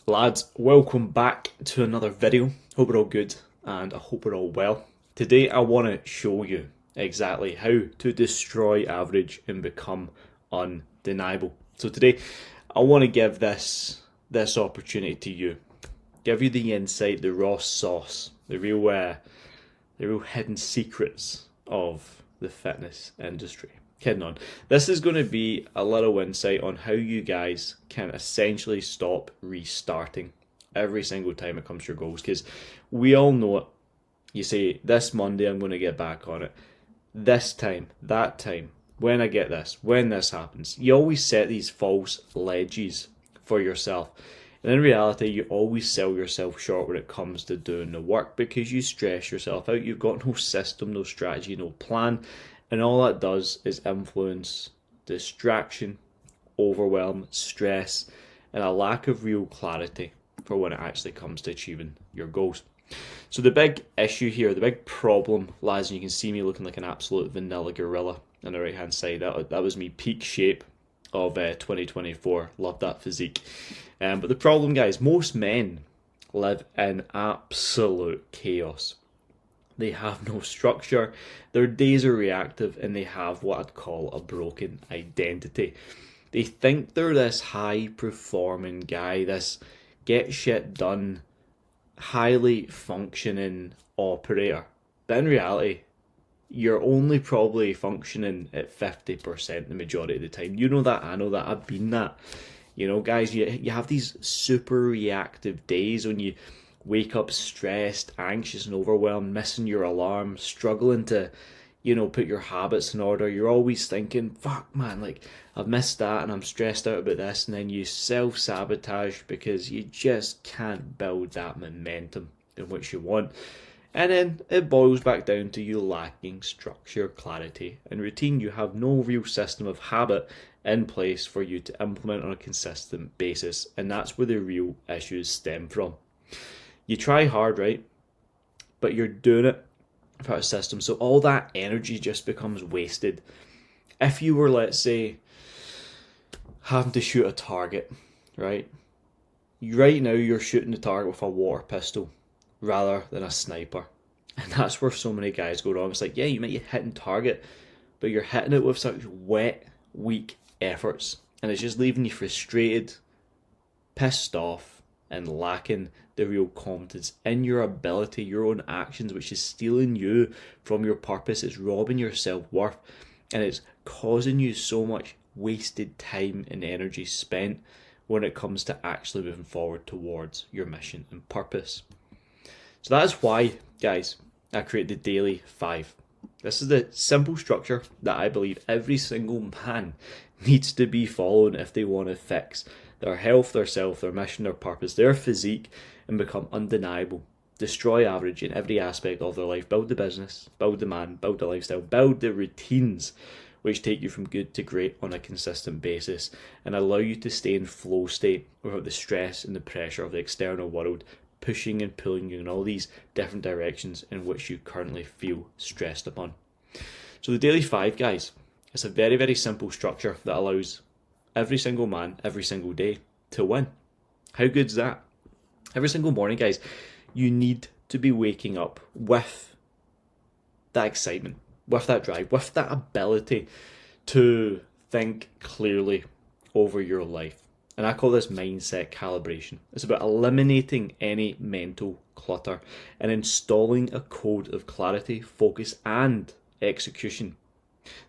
Lads, welcome back to another video. Hope we're all good and I hope we're all well. Today I want to show you exactly how to destroy average and become undeniable. So today I want to give this opportunity to you. Give you the insight, the raw sauce, the real hidden secrets of the fitness industry. Kidding on. This is going to be a little insight on how you guys can essentially stop restarting every single time it comes to your goals. Because we all know it. You say, this Monday I'm going to get back on it. This time, that time, when I get this, when this happens. You always set these false ledges for yourself. And in reality, you always sell yourself short when it comes to doing the work because you stress yourself out. You've got no system, no strategy, no plan. And all that does is influence distraction, overwhelm, stress, and a lack of real clarity for when it actually comes to achieving your goals. So the big issue here, the big problem lies, and you can see me looking like an absolute vanilla gorilla on the right hand side. That was me peak shape of 2024. Love that physique. But the problem, guys, most men live in absolute chaos. They have no structure, their days are reactive, and they have what I'd call a broken identity. They think they're this high performing guy, this get shit done, highly functioning operator. But in reality, you're only probably functioning at 50% the majority of the time. You know that, I know that, I've been that. You know, guys, you have these super reactive days when you wake up stressed, anxious, and overwhelmed, missing your alarm, struggling to, put your habits in order. You're always thinking, fuck, man, like, I've missed that and I'm stressed out about this. And then you self sabotage because you just can't build that momentum in which you want. And then it boils back down to you lacking structure, clarity, and routine. You have no real system of habit in place for you to implement on a consistent basis. And that's where the real issues stem from. You try hard, right? But you're doing it without a system. So all that energy just becomes wasted. If you were, let's say, having to shoot a target, right? Right now you're shooting the target with a water pistol rather than a sniper. And that's where so many guys go wrong. It's like, yeah, you might be hitting target, but you're hitting it with such wet, weak efforts. And it's just leaving you frustrated, pissed off, and lacking the real confidence in your ability, your own actions, which is stealing you from your purpose. It's robbing your self-worth, and it's causing you so much wasted time and energy spent when it comes to actually moving forward towards your mission and purpose. So that is why, guys, I created the Daily 5. This is the simple structure that I believe every single man needs to be following if they want to fix their health, their self, their mission, their purpose, their physique, and become undeniable. Destroy average in every aspect of their life. Build the business, build the man, build the lifestyle, build the routines which take you from good to great on a consistent basis and allow you to stay in flow state without the stress and the pressure of the external world pushing and pulling you in all these different directions in which you currently feel stressed upon. So the Daily 5, guys, it's a very, very simple structure that allows every single man, every single day to win. How good's that? Every single morning, guys, you need to be waking up with that excitement, with that drive, with that ability to think clearly over your life. And I call this mindset calibration. It's about eliminating any mental clutter and installing a code of clarity, focus, and execution.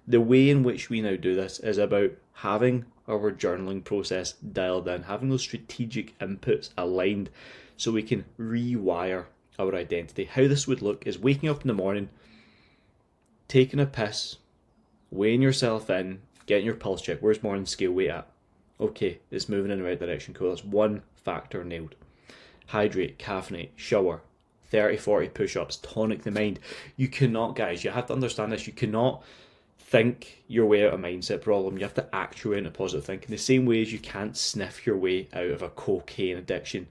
The way in which we now do this is about having our journaling process dialed in, having those strategic inputs aligned so we can rewire our identity. How this would look is waking up in the morning, taking a piss, weighing yourself in, getting your pulse check. Where's morning scale weight at? Okay, it's moving in the right direction. Cool, that's one factor nailed. Hydrate, caffeinate, shower, 30, 40 push-ups, tonic the mind. You cannot, guys, you have to understand this, you cannot think your way out of a mindset problem. You have to act your way into positive thinking. The same way as you can't sniff your way out of a cocaine addiction.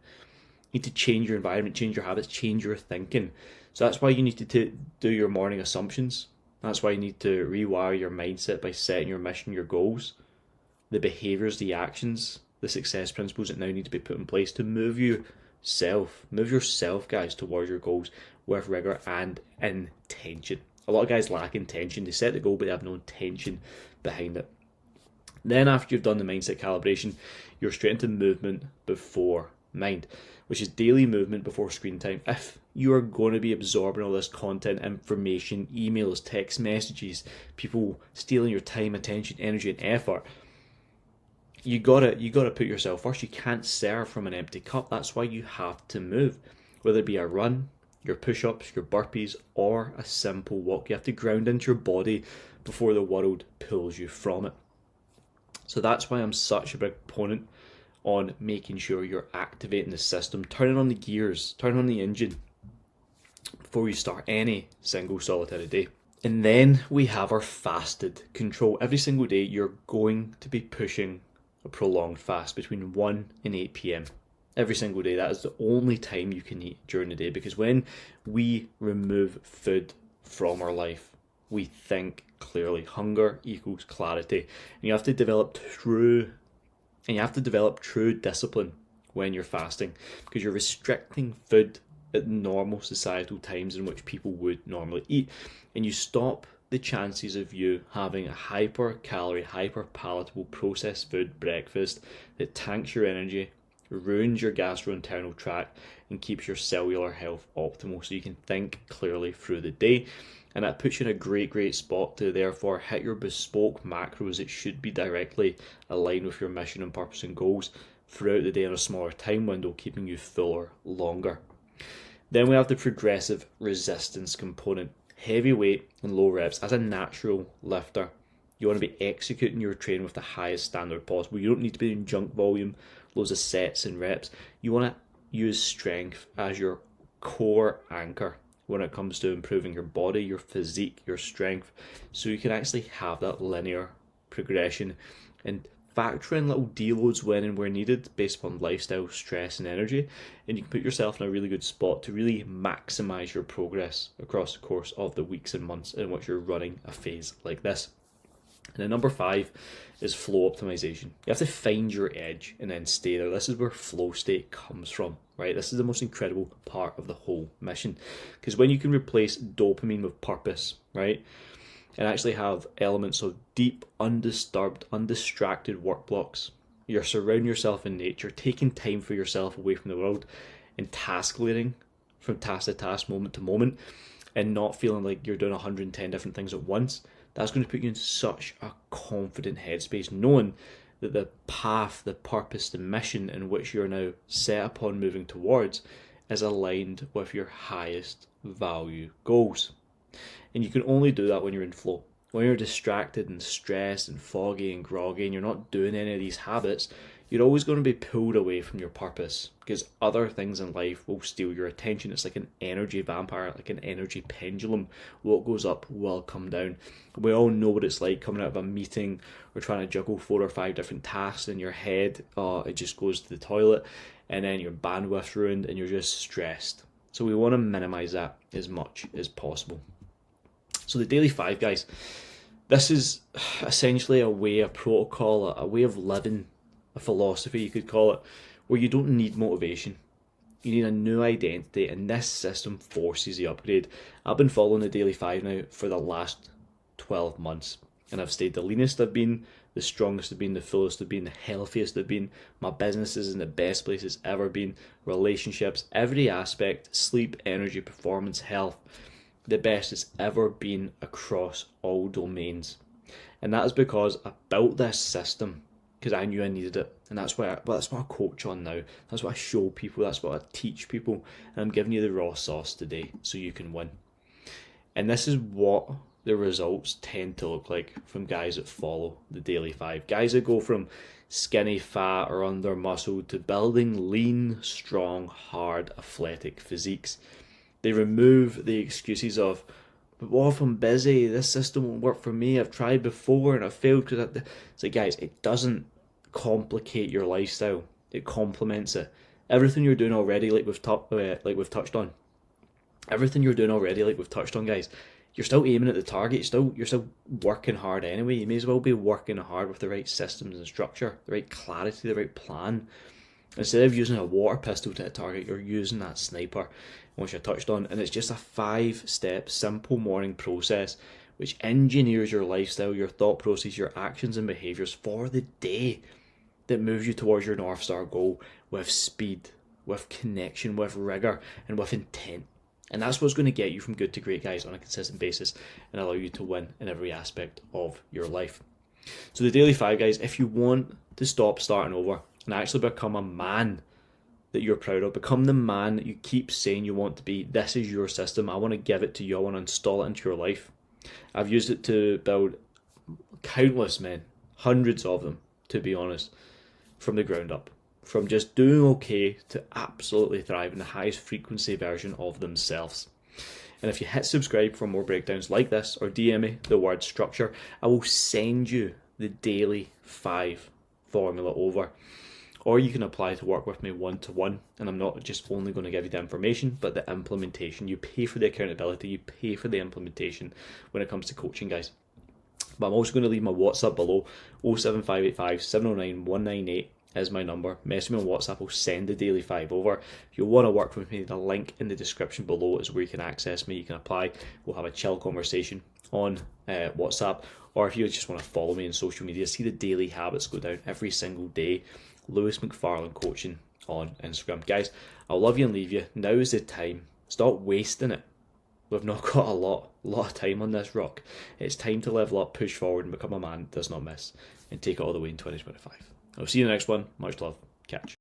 You need to change your environment, change your habits, change your thinking. So that's why you need to do your morning assumptions. That's why you need to rewire your mindset by setting your mission, your goals, the behaviors, the actions, the success principles that now need to be put in place to move yourself, guys, towards your goals with rigor and intention. A lot of guys lack intention. They set the goal, but they have no intention behind it. Then after you've done the mindset calibration, you're straight into movement before mind, which is daily movement before screen time. If you are going to be absorbing all this content, information, emails, text messages, people stealing your time, attention, energy, and effort, you gotta put yourself first. You can't serve from an empty cup. That's why you have to move, whether it be a run, your push-ups, your burpees, or a simple walk. You have to ground into your body before the world pulls you from it. So that's why I'm such a big proponent on making sure you're activating the system, turning on the gears, turning on the engine before you start any single solitary day. And then we have our fasted control. Every single day you're going to be pushing a prolonged fast between 1 and 8 p.m. Every single day. That is the only time you can eat during the day, because when we remove food from our life, we think clearly. Hunger equals clarity. And you have to develop true discipline when you're fasting, because you're restricting food at normal societal times in which people would normally eat, and you stop the chances of you having a hyper-calorie, hyper-palatable processed food breakfast that tanks your energy, ruins your gastrointestinal tract, and keeps your cellular health optimal so you can think clearly through the day. And that puts you in a great spot to therefore hit your bespoke macros that should be directly aligned with your mission and purpose and goals throughout the day in a smaller time window, keeping you fuller longer. Then we have the progressive resistance component. Heavy weight and low reps. As a natural lifter, you want to be executing your training with the highest standard possible. You don't need to be doing junk volume, loads of sets and reps. You want to use strength as your core anchor when it comes to improving your body, your physique, your strength, so you can actually have that linear progression and factor in little deloads when and where needed based upon lifestyle, stress, and energy, and you can put yourself in a really good spot to really maximize your progress across the course of the weeks and months in which you're running a phase like this. And then number 5 is flow optimization. You have to find your edge and then stay there. This is where flow state comes from, right? This is the most incredible part of the whole mission, because when you can replace dopamine with purpose, right, and actually have elements of deep, undisturbed, undistracted work blocks, you're surrounding yourself in nature, taking time for yourself away from the world, and task leading from task to task, moment to moment, and not feeling like you're doing 110 different things at once. That's going to put you in such a confident headspace, knowing that the path, the purpose, the mission in which you're now set upon moving towards is aligned with your highest value goals. And you can only do that when you're in flow. When you're distracted and stressed and foggy and groggy and you're not doing any of these habits, you're always going to be pulled away from your purpose, because other things in life will steal your attention. It's like an energy vampire, like an energy pendulum. What goes up will come down. We all know what it's like coming out of a meeting or trying to juggle 4 or 5 different tasks in your head. It just goes to the toilet, and then your bandwidth's ruined and you're just stressed. So we want to minimize that as much as possible. So the daily 5, guys, this is essentially a way, a protocol, a way of living, a philosophy you could call it, where you don't need motivation. You need a new identity, and this system forces the upgrade. I've been following the daily 5 now for the last 12 months, and I've stayed the leanest I've been, the strongest I've been, the fullest I've been, the healthiest I've been. My business is in the best place it's ever been. Relationships, every aspect, sleep, energy, performance, health, the best it's ever been across all domains. And that is because I built this system because I knew I needed it, and that's what I coach on now. That's what I show people, that's what I teach people, and I'm giving you the raw sauce today so you can win. And this is what the results tend to look like from guys that follow the daily 5. Guys that go from skinny, fat, or under muscle to building lean, strong, hard, athletic physiques. They remove the excuses of, but what if I'm busy? This system won't work for me. I've tried before and I've failed. It's like, guys, it doesn't complicate your lifestyle. It complements it. Everything you're doing already, like we've touched on. Everything you're doing already, like we've touched on, guys, you're still aiming at the target. You're still working hard anyway. You may as well be working hard with the right systems and structure, the right clarity, the right plan. Instead of using a water pistol to hit a target, you're using that sniper, which I touched on, and it's just a 5-step simple morning process which engineers your lifestyle, your thought process, your actions and behaviours for the day, that moves you towards your North Star goal with speed, with connection, with rigour, and with intent. And that's what's going to get you from good to great, guys, on a consistent basis and allow you to win in every aspect of your life. So the daily 5, guys, if you want to stop starting over and actually become a man that you're proud of, become the man that you keep saying you want to be, this is your system. I want to give it to you. I want to install it into your life. I've used it to build countless men, hundreds of them, to be honest, from the ground up. From just doing okay to absolutely thrive in the highest frequency version of themselves. And if you hit subscribe for more breakdowns like this, or DM me the word structure, I will send you the daily 5 formula over. Or you can apply to work with me one-to-one, and I'm not just only going to give you the information, but the implementation. You pay for the accountability, you pay for the implementation when it comes to coaching, guys. But I'm also going to leave my WhatsApp below. 07585 709 198 is my number. Message me on WhatsApp, I'll send the daily 5 over. If you want to work with me, the link in the description below is where you can access me. You can apply, we'll have a chill conversation on WhatsApp. Or if you just want to follow me on social media, see the daily habits go down every single day. Lewis McFarlane Coaching on Instagram. Guys, I'll love you and leave you. Now is the time. Stop wasting it. We've not got a lot of time on this rock. It's time to level up, push forward, and become a man that does not miss, and take it all the way in 2025. I'll see you in the next one. Much love. Catch.